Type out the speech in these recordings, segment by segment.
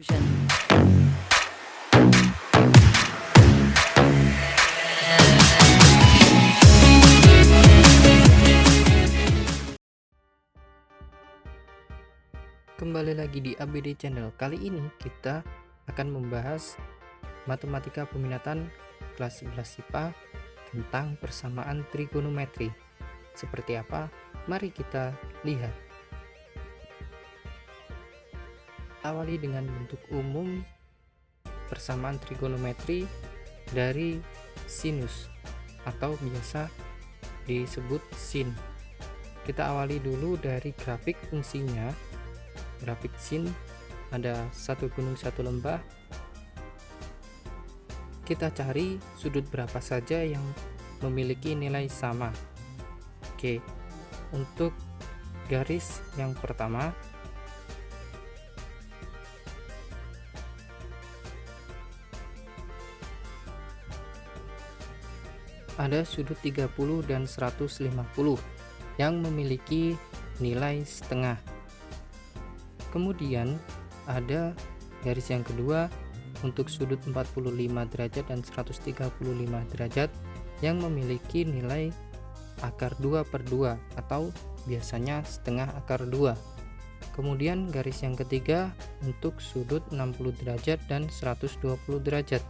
Kembali lagi di ABD Channel. Kali ini kita akan membahas matematika peminatan kelas 11 IPA tentang persamaan trigonometri. Seperti apa? Mari kita lihat. Awali dengan bentuk umum persamaan trigonometri dari sinus atau biasa disebut sin. Kita awali dulu dari grafik fungsinya. Grafik sin ada satu gunung satu lembah. Kita cari sudut berapa saja yang memiliki nilai sama. Oke, untuk garis yang pertama ada sudut 30 dan 150 yang memiliki nilai setengah. Kemudian ada garis yang kedua untuk sudut 45 derajat dan 135 derajat yang memiliki nilai akar 2/2 atau biasanya setengah akar 2. Kemudian garis yang ketiga untuk sudut 60 derajat dan 120 derajat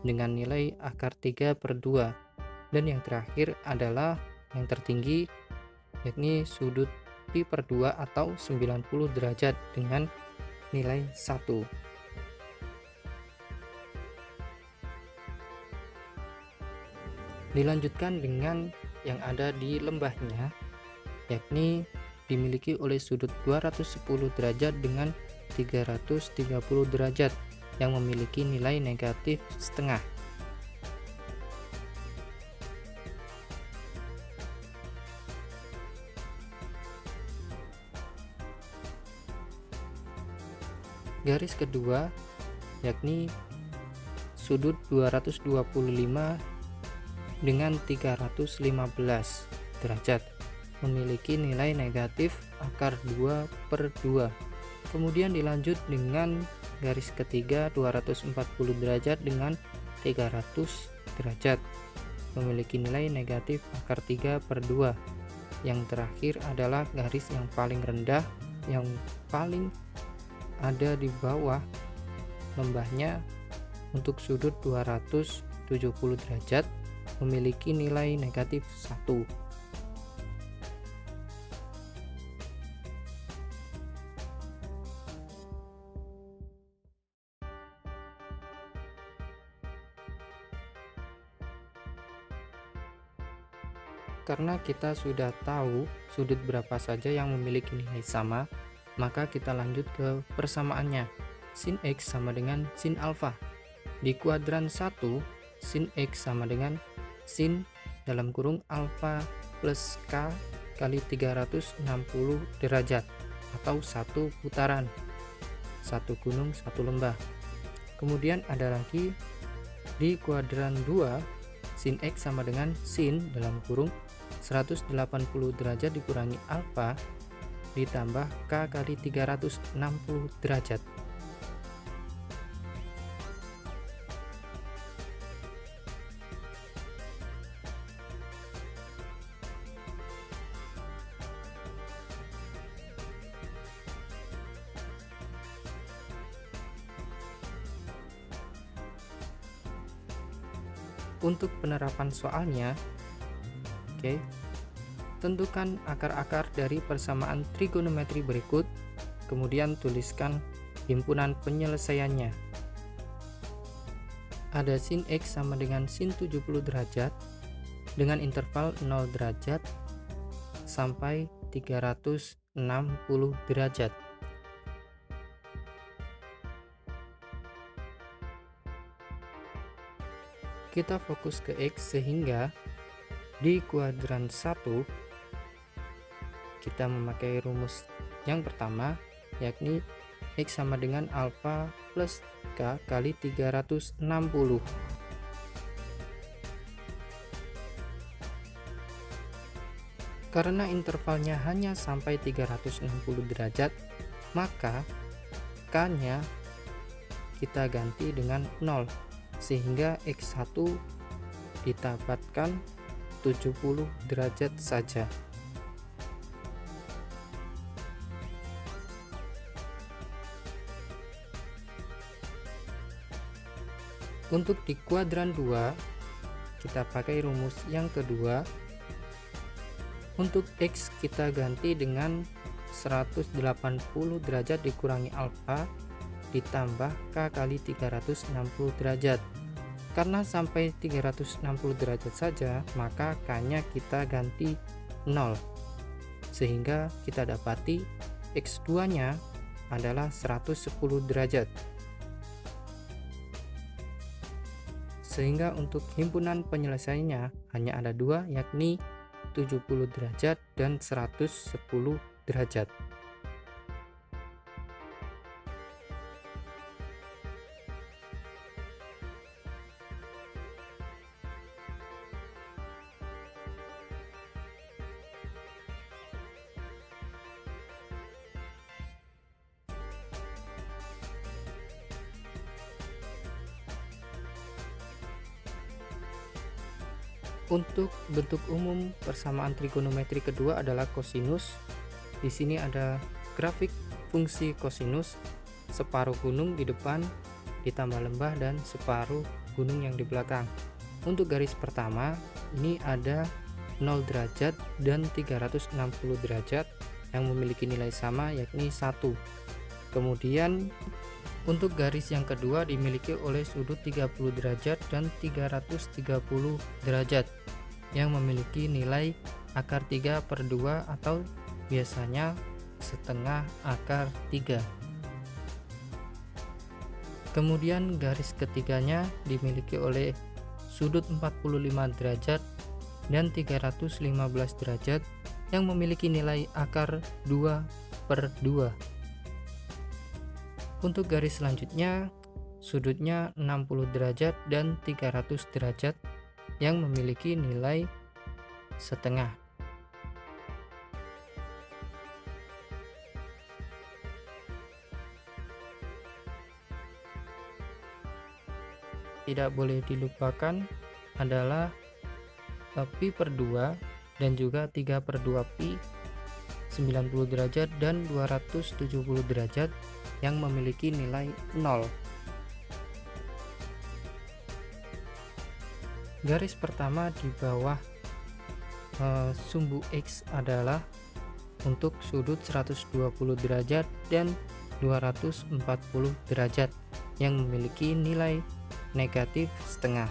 dengan nilai akar 3/2. Dan yang terakhir adalah yang tertinggi, yakni sudut pi/2 atau 90 derajat dengan nilai 1. Dilanjutkan dengan yang ada di lembahnya, yakni dimiliki oleh sudut 210 derajat dengan 330 derajat yang memiliki nilai negatif setengah. Garis kedua yakni sudut 225 dengan 315 derajat memiliki nilai negatif akar 2/2. Kemudian dilanjut dengan garis ketiga 240 derajat dengan 300 derajat memiliki nilai negatif akar 3/2. Yang terakhir adalah garis yang paling rendah, yang paling ada di bawah lembahnya untuk sudut 270 derajat memiliki nilai negatif 1. Karena kita sudah tahu sudut berapa saja yang memiliki nilai sama, maka kita lanjut ke persamaannya. Sin X sama dengan sin alfa. Di kuadran 1, sin X sama dengan sin dalam kurung alfa plus K kali 360 derajat atau satu putaran, satu gunung satu lembah. Kemudian ada lagi di kuadran 2, sin X sama dengan sin dalam kurung 180 derajat dikurangi alfa ditambah K kali 360 derajat. Untuk penerapan soalnya, tentukan akar-akar dari persamaan trigonometri berikut, kemudian tuliskan himpunan penyelesaiannya. Ada sin X sama dengan sin 70 derajat dengan interval 0 derajat sampai 360 derajat. Kita fokus ke X sehingga di kuadran 1 kita memakai rumus yang pertama, yakni X sama dengan alfa plus K kali 360. Karena intervalnya hanya sampai 360 derajat, maka K K-nya kita ganti dengan 0 sehingga X1 didapatkan 70 derajat saja. Untuk di kuadran 2 kita pakai rumus yang kedua. Untuk X kita ganti dengan 180 derajat dikurangi alfa ditambah K kali 360 derajat. Karena sampai 360 derajat saja, maka K-nya kita ganti 0 sehingga kita dapati X2 nya adalah 110 derajat. Sehingga untuk himpunan penyelesaiannya hanya ada dua, yakni 70 derajat dan 110 derajat. Untuk bentuk umum persamaan trigonometri kedua adalah kosinus. Di sini ada grafik fungsi kosinus, separuh gunung di depan ditambah lembah dan separuh gunung yang di belakang. Untuk garis pertama ini ada 0 derajat dan 360 derajat yang memiliki nilai sama, yakni 1. Kemudian untuk garis yang kedua dimiliki oleh sudut 30 derajat dan 330 derajat yang memiliki nilai akar 3/2 atau biasanya setengah akar 3. Kemudian garis ketiganya dimiliki oleh sudut 45 derajat dan 315 derajat yang memiliki nilai akar 2/2. Untuk garis selanjutnya sudutnya 60 derajat dan 300 derajat yang memiliki nilai setengah. Tidak boleh dilupakan adalah pi/2 dan juga 3/2 pi, 90 derajat dan 270 derajat yang memiliki nilai 0. Garis pertama di bawah sumbu X adalah untuk sudut 120 derajat dan 240 derajat yang memiliki nilai negatif setengah.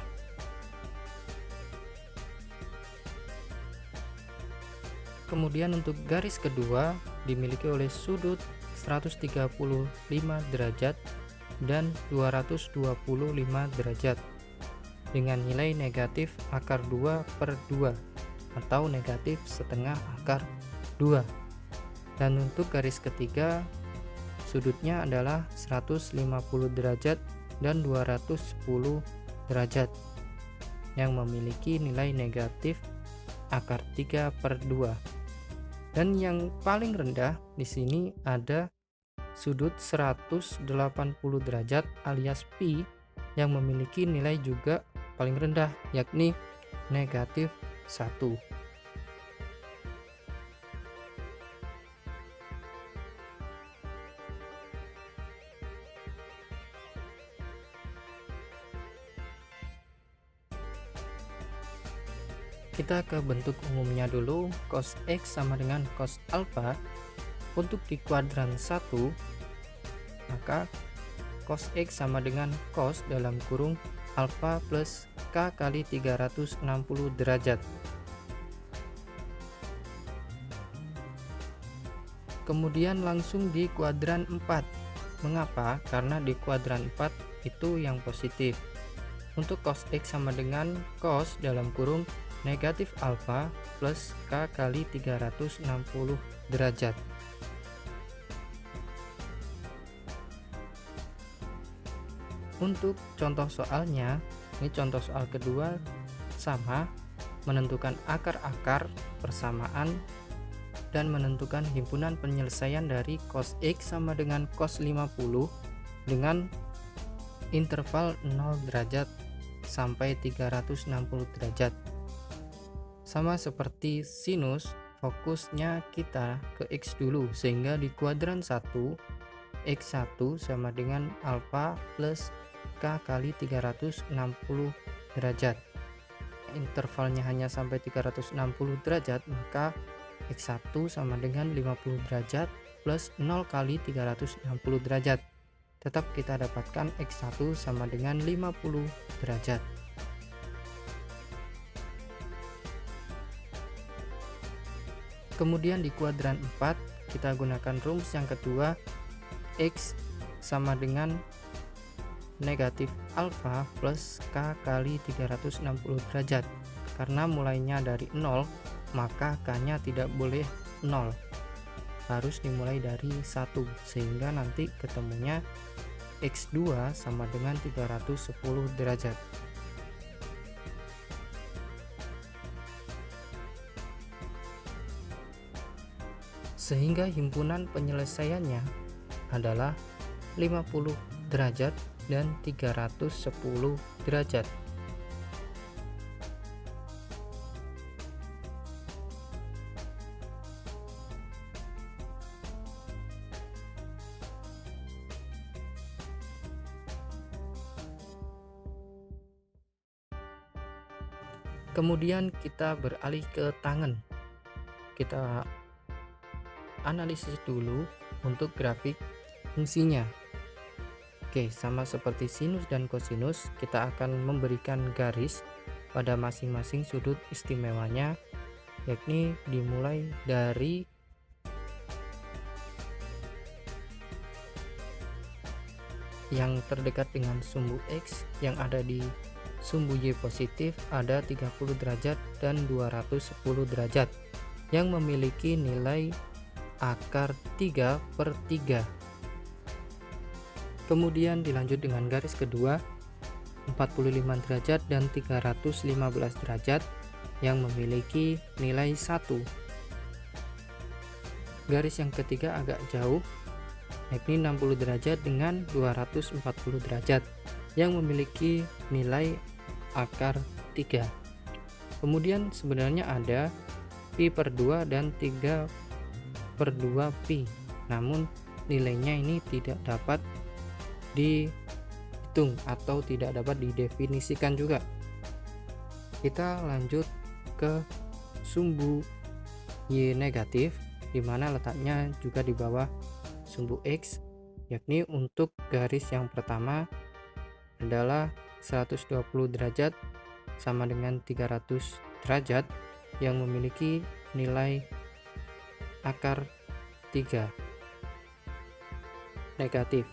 Kemudian untuk garis kedua dimiliki oleh sudut 135 derajat dan 225 derajat dengan nilai negatif akar 2/2 atau negatif setengah akar 2. Dan untuk garis ketiga sudutnya adalah 150 derajat dan 210 derajat yang memiliki nilai negatif akar 3/2. Dan yang paling rendah di sini ada sudut 180 derajat alias pi yang memiliki nilai juga paling rendah, yakni negatif 1. Kita ke bentuk umumnya dulu. Cos X sama dengan cos alpha. Untuk di kuadran 1 maka cos X sama dengan cos dalam kurung alpha plus K kali 360 derajat. Kemudian langsung di kuadran 4. Mengapa? Karena di kuadran 4 itu yang positif. Untuk cos X sama dengan cos dalam kurung negatif alfa plus K kali 360 derajat. Untuk contoh soalnya, ini contoh soal kedua sama, menentukan akar-akar persamaan dan menentukan himpunan penyelesaian dari cos X sama dengan cos 50 dengan interval 0 derajat sampai 360 derajat. Sama seperti sinus, fokusnya kita ke X dulu, sehingga di kuadran 1 X1 sama dengan alfa plus K kali 360 derajat. Intervalnya hanya sampai 360 derajat, maka X1 sama dengan 50 derajat plus 0 kali 360 derajat. Tetap kita dapatkan X1 sama dengan 50 derajat. Kemudian di kuadran 4 kita gunakan rumus yang kedua, X sama dengan negatif alfa plus K kali 360 derajat. Karena mulainya dari 0, maka K-nya tidak boleh 0, harus dimulai dari 1, sehingga nanti ketemunya X2 sama dengan 310 derajat. Sehingga himpunan penyelesaiannya adalah 50 derajat dan 310 derajat. Kemudian kita beralih ke tangen. Kita analisis dulu untuk grafik fungsinya. Oke, sama seperti sinus dan kosinus, kita akan memberikan garis pada masing-masing sudut istimewanya, yakni dimulai dari yang terdekat dengan sumbu X yang ada di sumbu Y positif ada 30 derajat dan 210 derajat yang memiliki nilai akar 3/3. Kemudian dilanjut dengan garis kedua 45 derajat dan 315 derajat yang memiliki nilai 1. Garis yang ketiga agak jauh, yakni 60 derajat dengan 240 derajat yang memiliki nilai akar 3. Kemudian sebenarnya ada pi/2 dan 3/2 pi, namun nilainya ini tidak dapat dihitung atau tidak dapat didefinisikan juga. Kita lanjut ke sumbu Y negatif, di mana letaknya juga di bawah sumbu X, yakni untuk garis yang pertama adalah 120 derajat sama dengan 300 derajat yang memiliki nilai akar 3 negatif.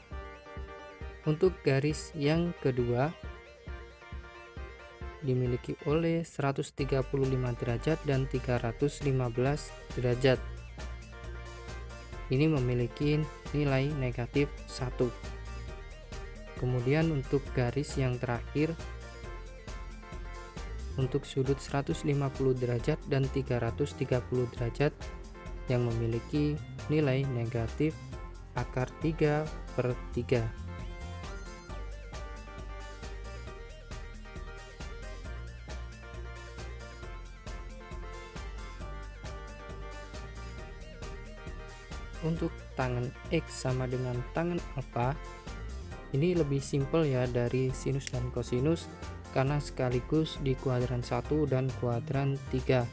Untuk garis yang kedua dimiliki oleh 135 derajat dan 315 derajat. Ini memiliki nilai negatif 1. Kemudian untuk garis yang terakhir, untuk sudut 150 derajat dan 330 derajat yang memiliki nilai negatif akar 3/3. Untuk tangen X sama dengan tangen alfa, ini lebih simpel ya dari sinus dan kosinus karena sekaligus di kuadran 1 dan kuadran 3.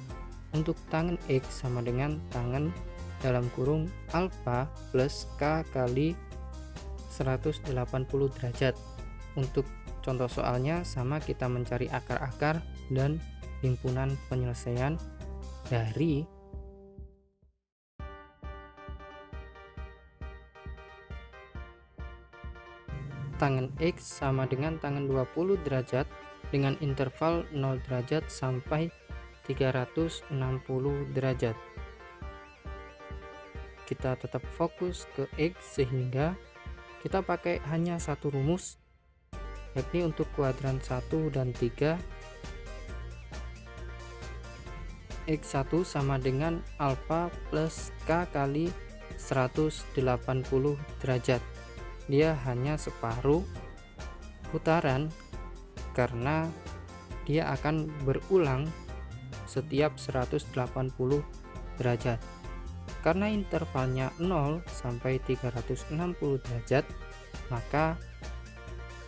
Untuk tangen X sama dengan tangen dalam kurung alfa plus K kali 180 derajat. Untuk contoh soalnya sama, kita mencari akar-akar dan himpunan penyelesaian dari tangen X sama dengan tangen 20 derajat dengan interval 0 derajat sampai 360 derajat. Kita tetap fokus ke X sehingga kita pakai hanya satu rumus, yakni untuk kuadran 1 dan 3 X1 sama dengan alfa plus K kali 180 derajat. Dia hanya separuh putaran karena dia akan berulang setiap 180 derajat. Karena intervalnya 0 sampai 360 derajat, maka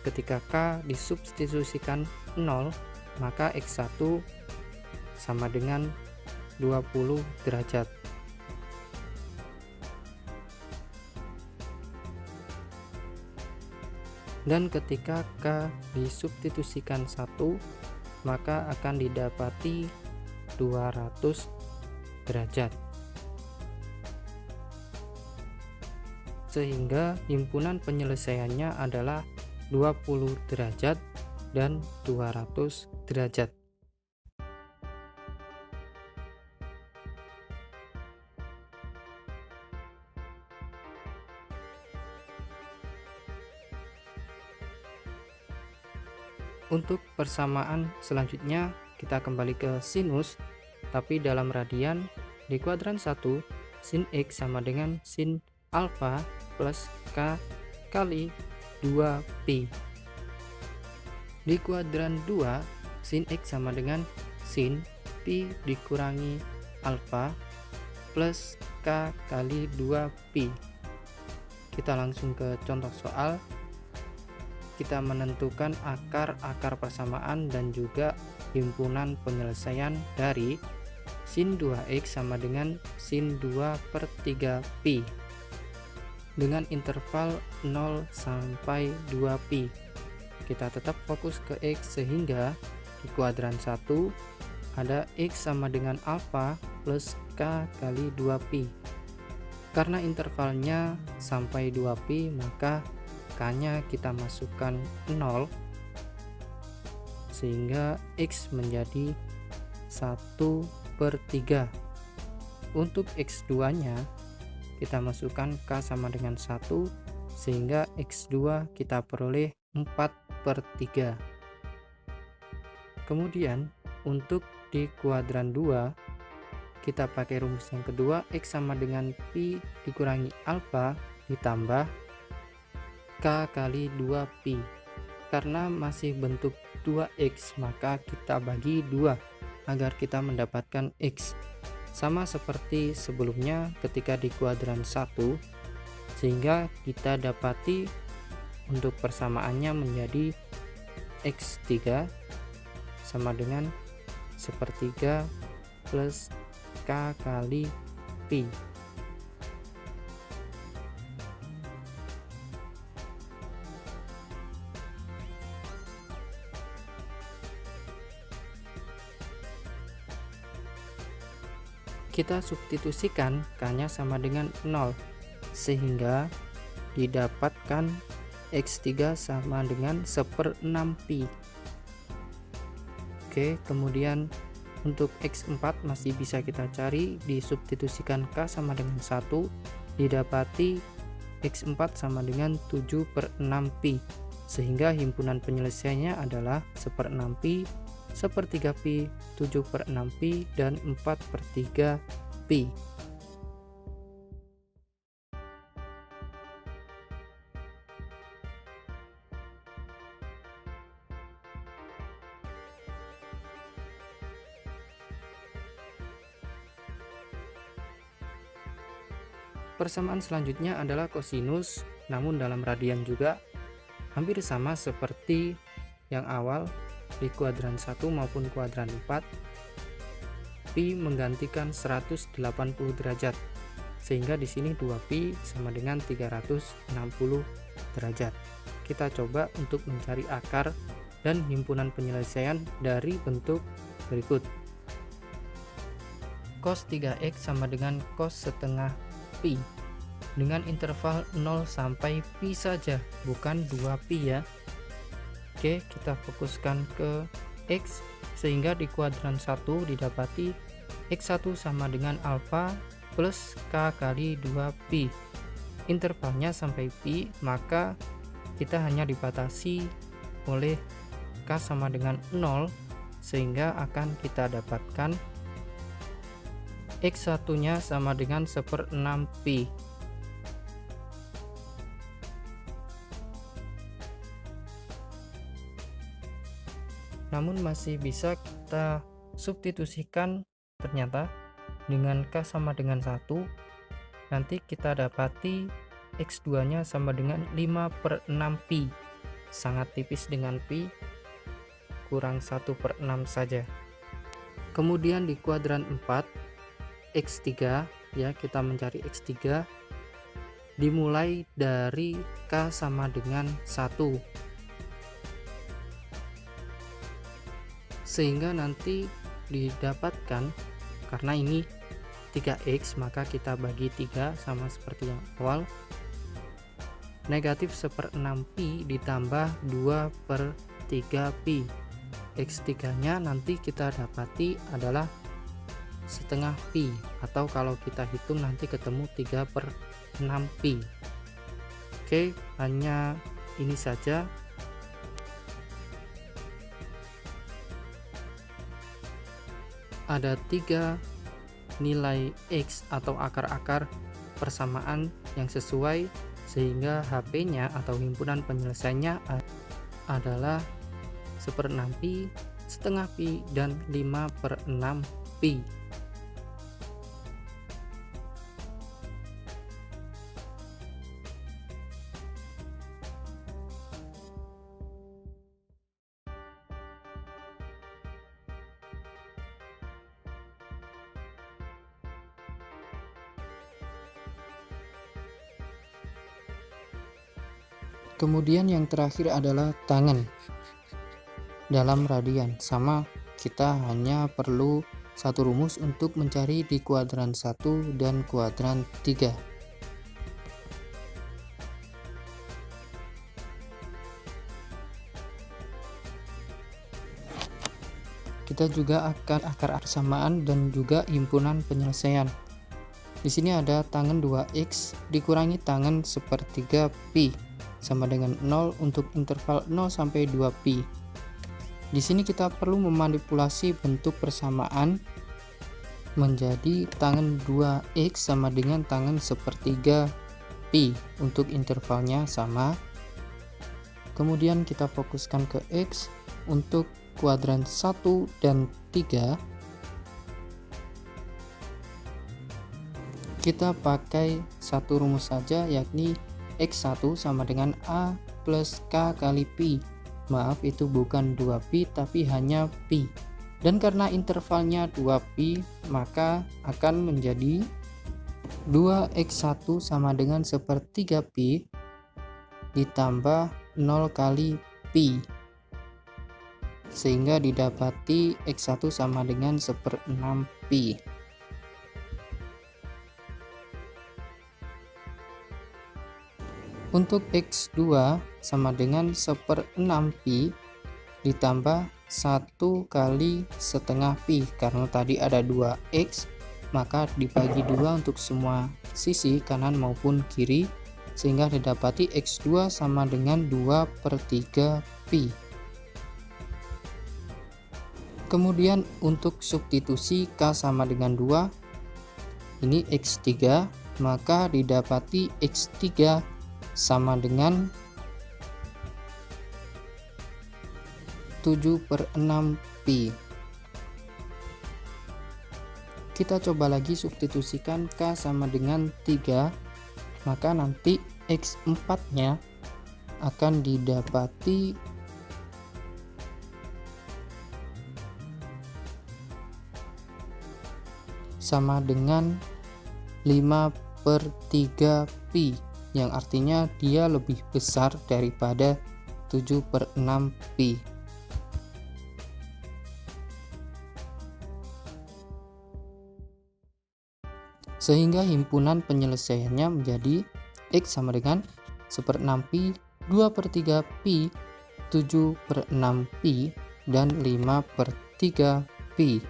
ketika K disubstitusikan 0, maka X1 sama dengan 20 derajat. Dan ketika K disubstitusikan 1, maka akan didapati 200 derajat. Sehingga himpunan penyelesaiannya adalah 20 derajat dan 200 derajat. Untuk persamaan selanjutnya kita kembali ke sinus, tapi dalam radian. Di kuadran 1, sin X sama dengan sin alfa plus K kali 2pi. Di kuadran 2, sin X sama dengan sin pi dikurangi alfa plus K kali 2pi. Kita langsung ke contoh soal. Kita menentukan akar persamaan dan juga himpunan penyelesaian dari sin 2x sama dengan sin 2/3pi dengan interval 0 sampai 2pi. Kita tetap fokus ke x, sehingga di kuadran 1 ada x sama dengan alfa plus K kali 2pi. Karena intervalnya sampai 2pi, maka K-nya kita masukkan 0, sehingga X menjadi 1/3. Untuk X2 nya kita masukkan K sama dengan 1, sehingga X2 kita peroleh 4/3. Kemudian untuk di kuadran 2 kita pakai rumus yang kedua, X sama dengan pi dikurangi alfa ditambah K kali 2pi. Karena masih bentuk 2x, maka kita bagi 2 agar kita mendapatkan x. Sama seperti sebelumnya ketika di kuadran 1, sehingga kita dapati untuk persamaannya menjadi x3 sama dengan 1/3 plus K kali pi. Kita substitusikan K-nya sama dengan 0, sehingga didapatkan X3 sama dengan 1/6pi. Oke, kemudian untuk X4 masih bisa kita cari, disubstitusikan K sama dengan 1, didapati X4 sama dengan 7/6pi, sehingga himpunan penyelesaiannya adalah 1/6pi, 1/3pi, 7/6pi, dan 4/3pi. Persamaan selanjutnya adalah kosinus, namun dalam radian juga. Hampir sama seperti yang awal di kuadran 1 maupun kuadran 4. Pi menggantikan 180 derajat, sehingga di sini 2pi sama dengan 360 derajat. Kita coba untuk mencari akar dan himpunan penyelesaian dari bentuk berikut. Cos 3x sama dengan cos setengah pi dengan interval 0 sampai pi saja, bukan 2pi ya. Oke, kita fokuskan ke X, sehingga di kuadran 1 didapati X1 sama dengan alfa plus K kali 2pi. Intervalnya sampai pi, maka kita hanya dibatasi oleh K sama dengan 0, sehingga akan kita dapatkan X1 nya sama dengan 1/6 pi. Namun masih bisa kita substitusikan ternyata dengan K sama dengan 1. Nanti kita dapati X2 nya sama dengan 5/6 pi. Sangat tipis dengan pi, kurang 1/6 saja. Kemudian di kuadran 4 X3 ya, kita mencari X3 dimulai dari K sama dengan 1, sehingga nanti didapatkan, karena ini 3X maka kita bagi 3 sama seperti yang awal, negatif 1/6 pi ditambah 2/3 pi. X3 nya nanti kita dapati adalah setengah pi, atau kalau kita hitung nanti ketemu 3/6 pi. Oke, hanya ini saja. Ada 3 nilai X atau akar-akar persamaan yang sesuai, sehingga HP-nya atau himpunan penyelesaiannya adalah 1/6 pi, setengah pi, dan 5/6 pi. Kemudian yang terakhir adalah tangen dalam radian. Sama, kita hanya perlu satu rumus untuk mencari di kuadran 1 dan kuadran 3. Kita juga akan akar persamaan dan juga himpunan penyelesaian. Di sini ada tangen 2X dikurangi tangen 1/3 pi sama dengan 0 untuk interval 0 sampai 2 pi. Di sini kita perlu memanipulasi bentuk persamaan menjadi tangen 2X sama dengan tangen 1/3 pi untuk intervalnya sama. Kemudian kita fokuskan ke X. Untuk kuadran 1 dan 3 kita pakai satu rumus saja, yakni X1 sama dengan A plus K kali pi. Maaf, itu bukan 2 pi tapi hanya pi. Dan karena intervalnya 2 pi, maka akan menjadi 2X1 sama dengan 1/3 pi ditambah 0 kali pi, sehingga didapati X1 sama dengan 1/6 pi. Untuk X2 sama dengan 1/6 pi ditambah 1 kali setengah pi. Karena tadi ada 2X, maka dibagi 2 untuk semua sisi kanan maupun kiri, sehingga didapati X2 sama dengan 2/3 pi. Kemudian untuk substitusi K sama dengan 2, ini X3, maka didapati X3 sama dengan 7/6 pi. Kita coba lagi substitusikan K sama dengan 3, maka nanti X4 nya akan didapati sama dengan 5/3 pi, yang artinya dia lebih besar daripada 7/6 pi. Sehingga himpunan penyelesaiannya menjadi X sama dengan 1/6 pi, 2/3 pi, 7/6 pi, dan 5/3 pi.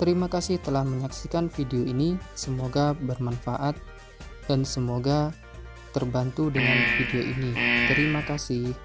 Terima kasih telah menyaksikan video ini, semoga bermanfaat dan semoga terbantu dengan video ini. Terima kasih.